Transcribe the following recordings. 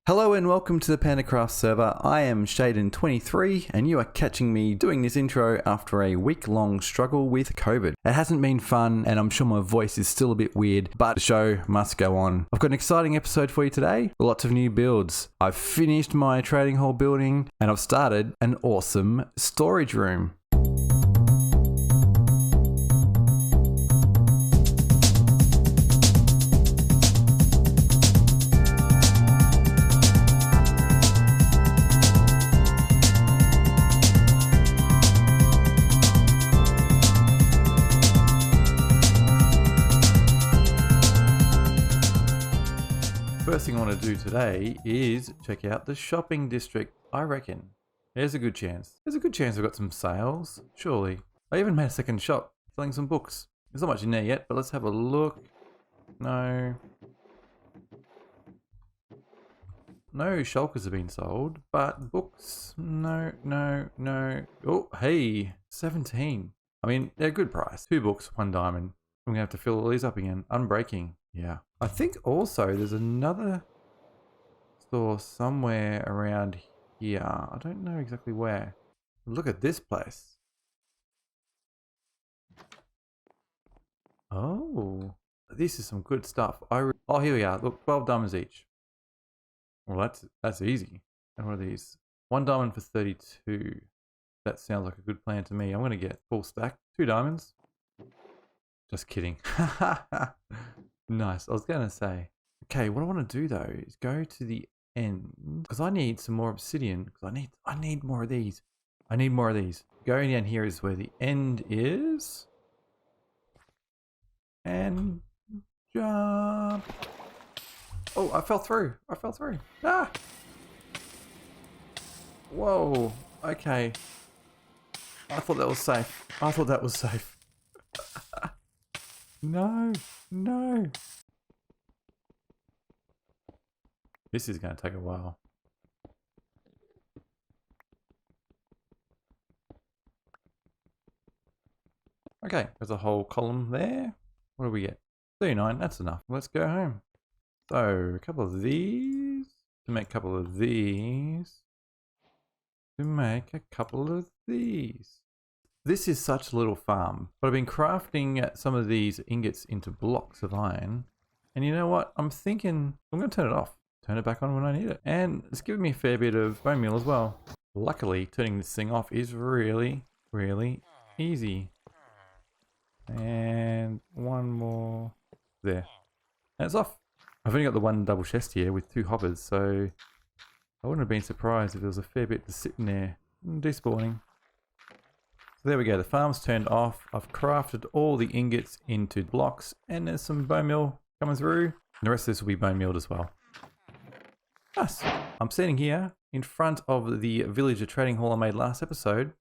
Hello and welcome to the Pandacraft server. I am Shaden23 and you are catching me doing this intro after a week-long struggle with COVID. It hasn't been fun and I'm sure my voice is still a bit weird, but the show must go on. I've got an exciting episode for you today, lots of new builds. I've finished my trading hall building and I've started an awesome storage room. First thing I want to do today is check out the shopping district. I reckon there's a good chance. There's a good chance I've got some sales, surely. I even made a second shop selling some books. There's not much in there yet, but let's have a look. No shulkers have been sold, but books, no. Oh, hey, 17. I mean, they're a good price. 2 books, 1 diamond. I'm gonna have to fill all these up again. Unbreaking. Yeah. I think also there's another store somewhere around here. I don't know exactly where. Look at this place. Oh, this is some good stuff. Oh, here we are. Look, 12 diamonds each. Well, that's easy. And what are these? 1 diamond for 32. That sounds like a good plan to me. I'm going to get full stack. 2 diamonds. Just kidding. Nice. I was going to say. Okay, what I want to do though is go to the end because I need some more obsidian because I need more of these. I need more of these. Going down here is where the end is. And jump. Oh, I fell through. Ah. Whoa. Okay. I thought that was safe. No. This is going to take a while. Okay, there's a whole column there. What do we get? 39, that's enough. Let's go home. So, a couple of these. To make a couple of these. To make a couple of these. This is such a little farm, but I've been crafting some of these ingots into blocks of iron. And you know what? I'm thinking I'm going to turn it off. Turn it back on when I need it. And it's giving me a fair bit of bone meal as well. Luckily, turning this thing off is really, really easy. And one more there. And it's off. I've only got the 1 double chest here with 2 hoppers, so I wouldn't have been surprised if there was a fair bit just sitting there despawning. So there we go, the farm's turned off. I've crafted all the ingots into blocks and there's some bone meal coming through. And the rest of this will be bone mealed as well. Nice. I'm standing here in front of the villager trading hall I made last episode.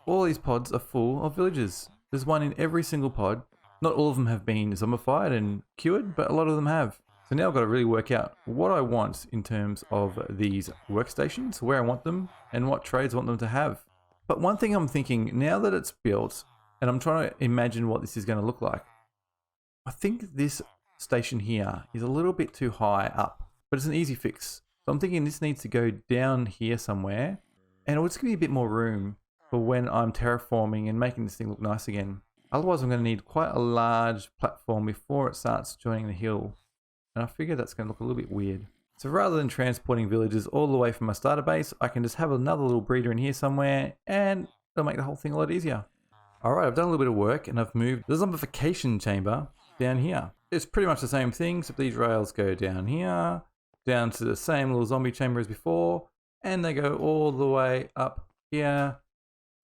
All these pods are full of villagers. There's one in every single pod. Not all of them have been zombified and cured, but a lot of them have. So now I've got to really work out what I want in terms of these workstations, where I want them, and what trades I want them to have. But one thing I'm thinking, now that it's built, and I'm trying to imagine what this is going to look like, I think this station here is a little bit too high up, but it's an easy fix. So I'm thinking this needs to go down here somewhere, and it'll just give me a bit more room for when I'm terraforming and making this thing look nice again. Otherwise I'm going to need quite a large platform before it starts joining the hill, and I figure that's going to look a little bit weird. So rather than transporting villagers all the way from my starter base, I can just have another little breeder in here somewhere and it'll make the whole thing a lot easier. Alright, I've done a little bit of work and I've moved the zombification chamber down here. It's pretty much the same thing, except these rails go down here, down to the same little zombie chamber as before, and they go all the way up here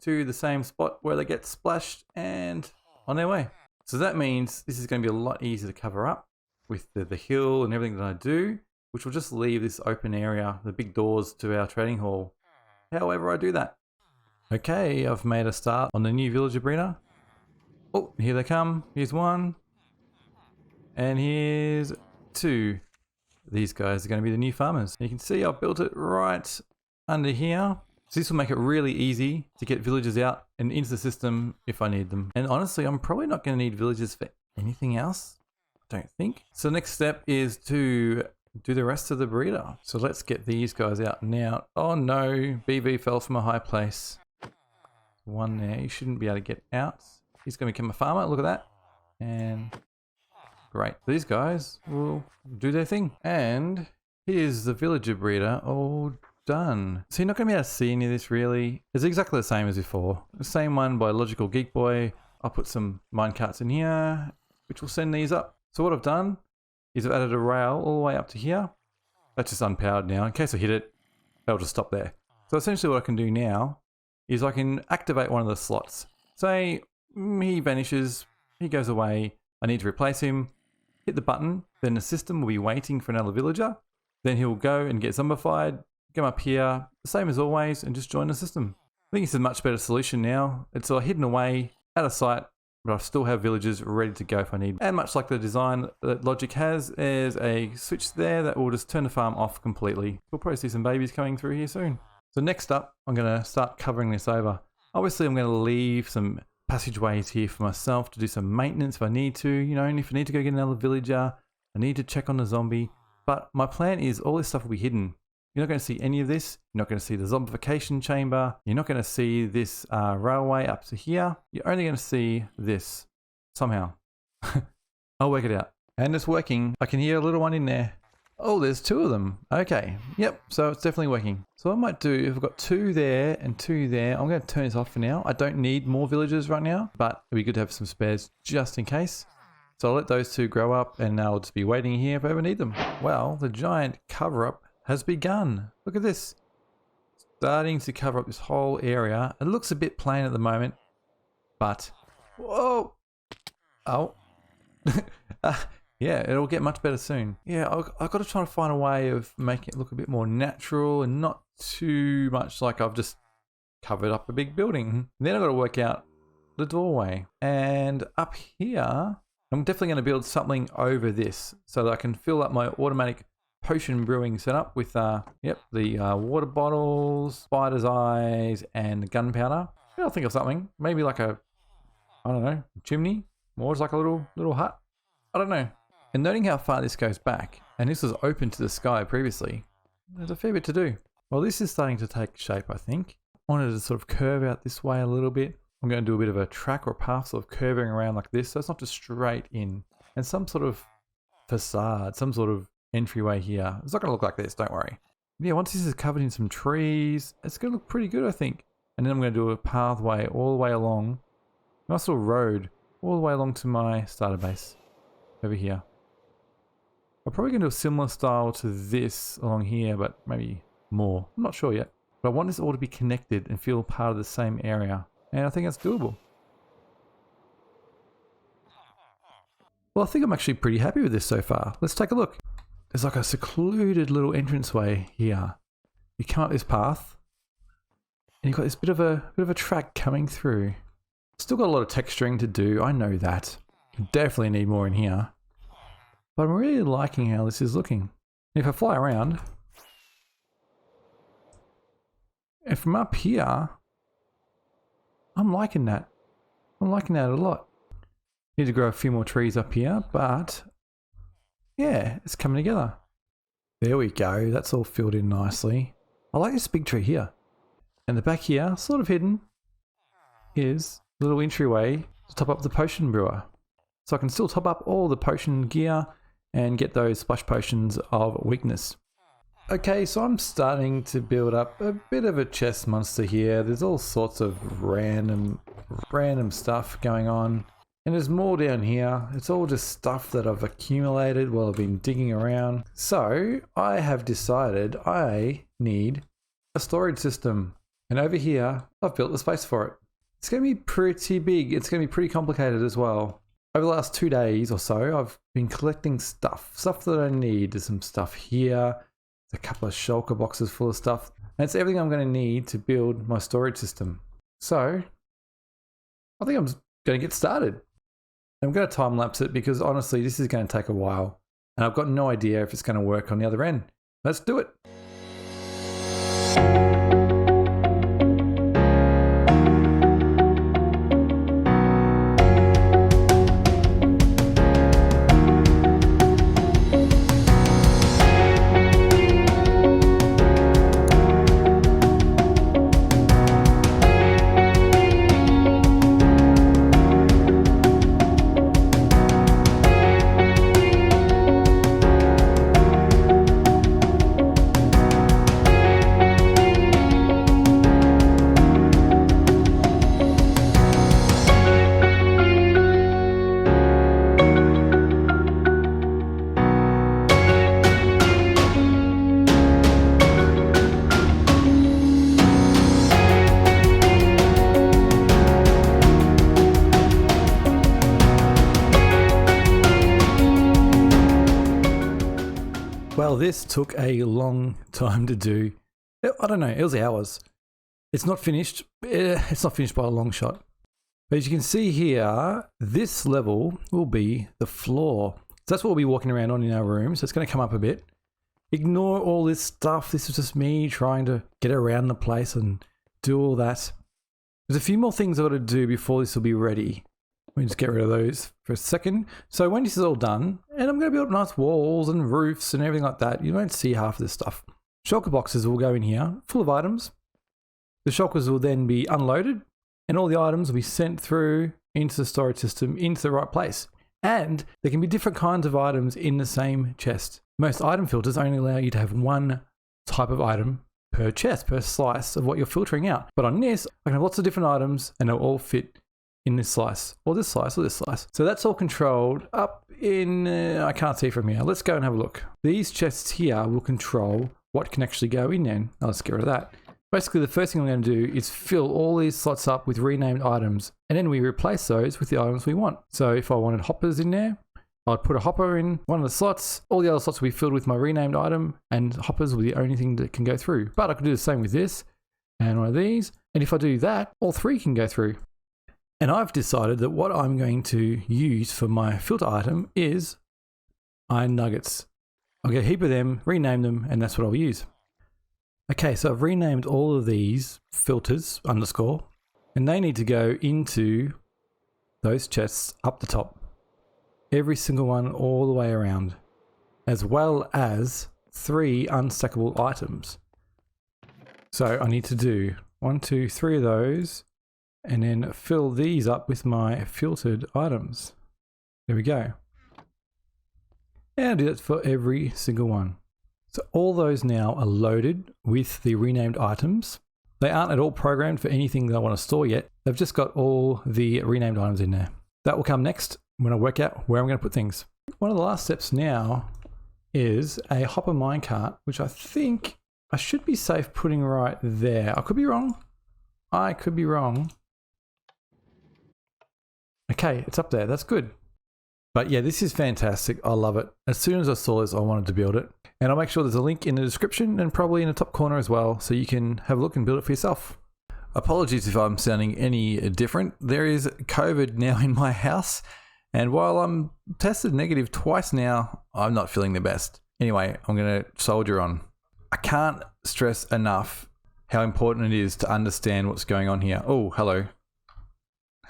to the same spot where they get splashed and on their way. So that means this is going to be a lot easier to cover up with the hill and everything that I do, which will just leave this open area, the big doors to our trading hall. However I do that. Okay, I've made a start on the new villager breeder. Oh, here they come. Here's 1. And here's 2. These guys are going to be the new farmers. You can see I've built it right under here. So this will make it really easy to get villagers out and into the system if I need them. And honestly, I'm probably not going to need villagers for anything else. don't think. So the next step is to do the rest of the breeder. So let's get these guys out now. Oh no, BV fell from a high place. One there, he shouldn't be able to get out. He's going to become a farmer, look at that. And great, these guys will do their thing. And here's the villager breeder all done. So you're not going to be able to see any of this really. It's exactly the same as before. The same one by Logical Geek Boy. I'll put some minecarts in here, which will send these up. So what I've done is I've added a rail all the way up to here. That's just unpowered now. In case I hit it, it'll just stop there. So essentially what I can do now is I can activate one of the slots. Say he vanishes, he goes away, I need to replace him, hit the button, then the system will be waiting for another villager. Then he'll go and get zombified, come up here, the same as always, and just join the system. I think it's a much better solution now. It's all hidden away, out of sight, but I still have villagers ready to go if I need. And much like the design that Logic has, there's a switch there that will just turn the farm off completely. We'll probably see some babies coming through here soon. So next up, I'm going to start covering this over. Obviously, I'm going to leave some passageways here for myself to do some maintenance if I need to. You know, and if I need to go get another villager, I need to check on the zombie. But my plan is all this stuff will be hidden. You're not going to see any of this. You're not going to see the zombification chamber. You're not going to see this railway up to here. You're only going to see this somehow. I'll work it out. And it's working. I can hear a little one in there. Oh, there's two of them. Okay. Yep. So it's definitely working. So what I might do, if I've got two there and two there, I'm going to turn this off for now. I don't need more villagers right now, but it'd be good to have some spares just in case. So I'll let those two grow up and I'll just be waiting here if I ever need them. Well, the giant cover-up has begun. Look at this. Starting to cover up this whole area. It looks a bit plain at the moment, but whoa. Oh. Yeah, it'll get much better soon. Yeah, I've got to try to find a way of making it look a bit more natural and not too much like I've just covered up a big building. And then I've got to work out the doorway. And up here, I'm definitely going to build something over this so that I can fill up my automatic potion brewing setup with the water bottles, spider's eyes, and gunpowder. I'll think of something. Maybe like a, I don't know, chimney? More like a little hut? I don't know. And noting how far this goes back, and this was open to the sky previously, there's a fair bit to do. Well, this is starting to take shape, I think. I wanted to sort of curve out this way a little bit. I'm going to do a bit of a track or a path sort of curving around like this, so it's not just straight in. And some sort of facade, some sort of entryway here. It's not going to look like this, don't worry. Yeah, once this is covered in some trees, it's going to look pretty good, I think. And then I'm going to do a pathway all the way along, nice little road, all the way along to my starter base over here. I'm probably going to do a similar style to this along here, but maybe more. I'm not sure yet. But I want this all to be connected and feel part of the same area. And I think that's doable. Well, I think I'm actually pretty happy with this so far. Let's take a look. There's like a secluded little entranceway here. You come up this path, and you've got this bit of a track coming through. Still got a lot of texturing to do, I know that. Definitely need more in here. But I'm really liking how this is looking. If I fly around, and from up here, I'm liking that. I'm liking that a lot. Need to grow a few more trees up here, but yeah, it's coming together. There we go. That's all filled in nicely. I like this big tree here. And the back here, sort of hidden, is a little entryway to top up the potion brewer. So I can still top up all the potion gear and get those splash potions of weakness. Okay, so I'm starting to build up a bit of a chest monster here. There's all sorts of random stuff going on. And there's more down here. It's all just stuff that I've accumulated while I've been digging around. So I have decided I need a storage system. And over here, I've built the space for it. It's going to be pretty big. It's going to be pretty complicated as well. Over the last 2 days or so, I've been collecting stuff that I need. There's some stuff here. There's a couple of shulker boxes full of stuff. And it's everything I'm going to need to build my storage system. So I think I'm going to get started. I'm going to time lapse it because honestly, this is going to take a while. And I've got no idea if it's going to work on the other end. Let's do it. this took a long time to do. I don't know, it was hours. It's not finished. It's not finished by a long shot. But as you can see here, this level will be the floor. So that's what we'll be walking around on in our room. So it's going to come up a bit. Ignore all this stuff. This is just me trying to get around the place and do all that. There's a few more things I've got to do before this will be ready. Let me just get rid of those for a second. So when this is all done, and I'm going to build nice walls and roofs and everything like that, you won't see half of this stuff. Shulker boxes will go in here, full of items. The shulkers will then be unloaded, and all the items will be sent through into the storage system, into the right place. And there can be different kinds of items in the same chest. Most item filters only allow you to have one type of item per chest, per slice of what you're filtering out. But on this, I can have lots of different items and they'll all fit in this slice, or this slice, or this slice. So that's all controlled up in, I can't see from here. Let's go and have a look. These chests here will control what can actually go in there. I'll just get rid of that. Basically, the first thing I'm going to do is fill all these slots up with renamed items, and then we replace those with the items we want. So if I wanted hoppers in there, I'd put a hopper in one of the slots. All the other slots will be filled with my renamed item, and hoppers will be the only thing that can go through. But I could do the same with this and one of these. And if I do that, all three can go through. And I've decided that what I'm going to use for my filter item is iron nuggets. I'll get a heap of them, rename them, and that's what I'll use. Okay, so I've renamed all of these filters underscore, and they need to go into those chests up the top. Every single one all the way around, as well as 3 unstackable items. So I need to do 1, 2, 3 of those, and then fill these up with my filtered items. There we go. And I do that for every single one. So all those now are loaded with the renamed items. They aren't at all programmed for anything that I want to store yet. They've just got all the renamed items in there. That will come next when I work out where I'm going to put things. One of the last steps now is a hopper minecart, which I think I should be safe putting right there. I could be wrong. I could be wrong. Okay, it's up there. That's good. But yeah, this is fantastic. I love it. As soon as I saw this, I wanted to build it. And I'll make sure there's a link in the description and probably in the top corner as well, so you can have a look and build it for yourself. Apologies if I'm sounding any different. There is COVID now in my house, and while I'm tested negative twice now, I'm not feeling the best. Anyway, I'm going to soldier on. I can't stress enough how important it is to understand what's going on here. Oh, hello.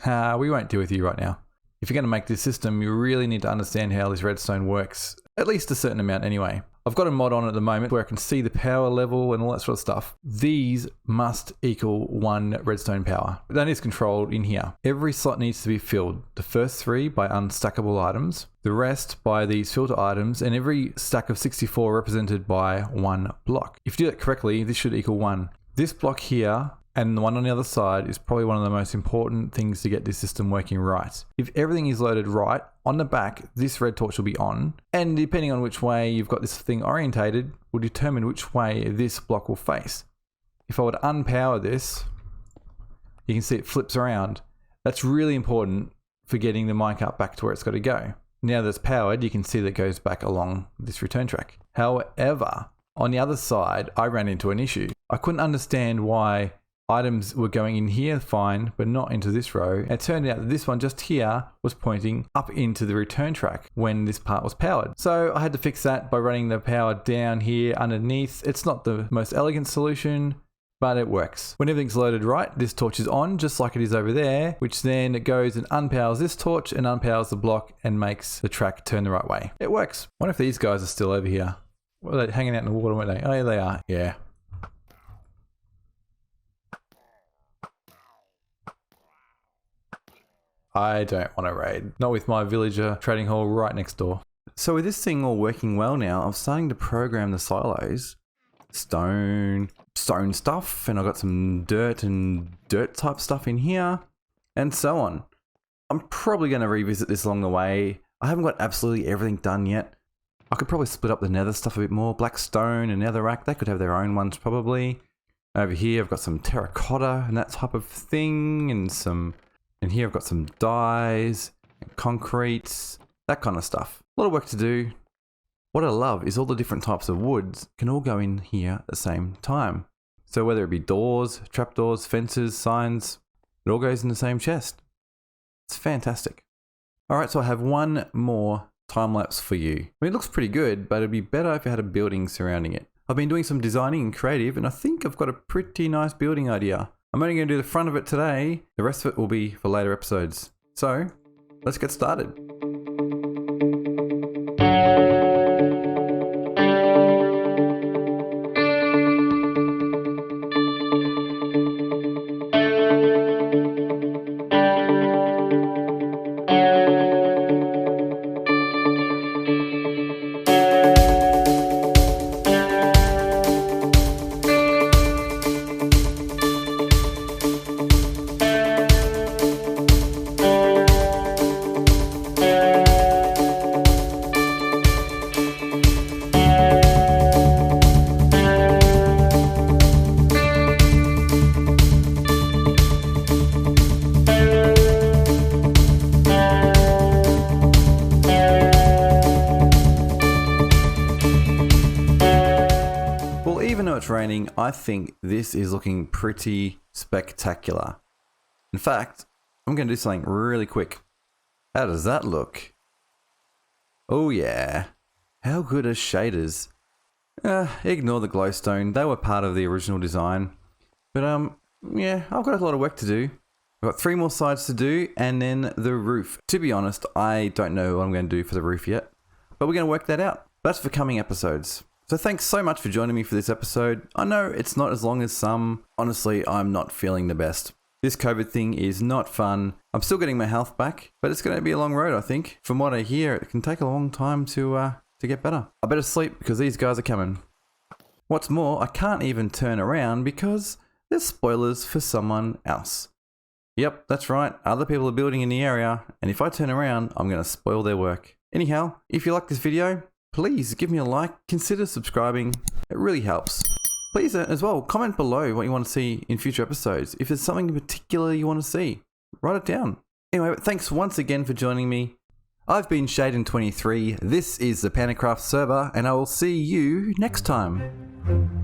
We won't deal with you right now. If you're going to make this system, you really need to understand how this redstone works, at least a certain amount anyway. I've got a mod on at the moment where I can see the power level and all that sort of stuff. These must equal 1 redstone power. That is controlled in here. Every slot needs to be filled. The first 3 by unstackable items, the rest by these filter items, and every stack of 64 represented by 1 block. If you do that correctly, this should equal 1. This block here and the one on the other side is probably one of the most important things to get this system working right. If everything is loaded right, on the back, this red torch will be on, and depending on which way you've got this thing orientated, will determine which way this block will face. If I were to unpower this, you can see it flips around. That's really important for getting the minecart back to where it's got to go. Now that it's powered, you can see that it goes back along this return track. However, on the other side, I ran into an issue. I couldn't understand why items were going in here fine, but not into this row. It turned out that this one just here was pointing up into the return track when this part was powered. So I had to fix that by running the power down here underneath. It's not the most elegant solution, but it works. When everything's loaded right, this torch is on just like it is over there, which then it goes and unpowers this torch and unpowers the block and makes the track turn the right way. It works. I wonder if these guys are still over here. Were they hanging out in the water, weren't they? Oh, yeah, they are. Yeah. I don't want to raid. Not with my villager trading hall right next door. So with this thing all working well now, I'm starting to program the silos. Stone stuff, and I've got some dirt and dirt type stuff in here, and so on. I'm probably going to revisit this along the way. I haven't got absolutely everything done yet. I could probably split up the nether stuff a bit more. Black stone and netherrack, they could have their own ones probably. Over here I've got some terracotta and that type of thing, and here I've got some dyes, and concretes, that kind of stuff. A lot of work to do. What I love is all the different types of woods can all go in here at the same time. So whether it be doors, trapdoors, fences, signs, it all goes in the same chest. It's fantastic. Alright, so I have one more time lapse for you. I mean, it looks pretty good, but it'd be better if you had a building surrounding it. I've been doing some designing and creative, and I think I've got a pretty nice building idea. I'm only going to do the front of it today. The rest of it will be for later episodes. So, let's get started. Even though it's raining, I think this is looking pretty spectacular. In fact, I'm going to do something really quick. How does that look? Oh yeah. How good are shaders? Ignore the glowstone. They were part of the original design. But yeah, I've got a lot of work to do. I've got 3 more sides to do and then the roof. To be honest, I don't know what I'm going to do for the roof yet. But we're going to work that out. That's for coming episodes. So thanks so much for joining me for this episode. I know it's not as long as some. Honestly, I'm not feeling the best. This COVID thing is not fun. I'm still getting my health back, but it's going to be a long road, I think. From what I hear, it can take a long time to get better. I better sleep because these guys are coming. What's more, I can't even turn around because there's spoilers for someone else. Yep, that's right. Other people are building in the area, and if I turn around, I'm going to spoil their work. Anyhow, if you like this video, please give me a like, consider subscribing, it really helps. Please as well, comment below what you want to see in future episodes. If there's something in particular you want to see, write it down. Anyway, thanks once again for joining me. I've been Shaden23, this is the Pandacraft server, and I will see you next time.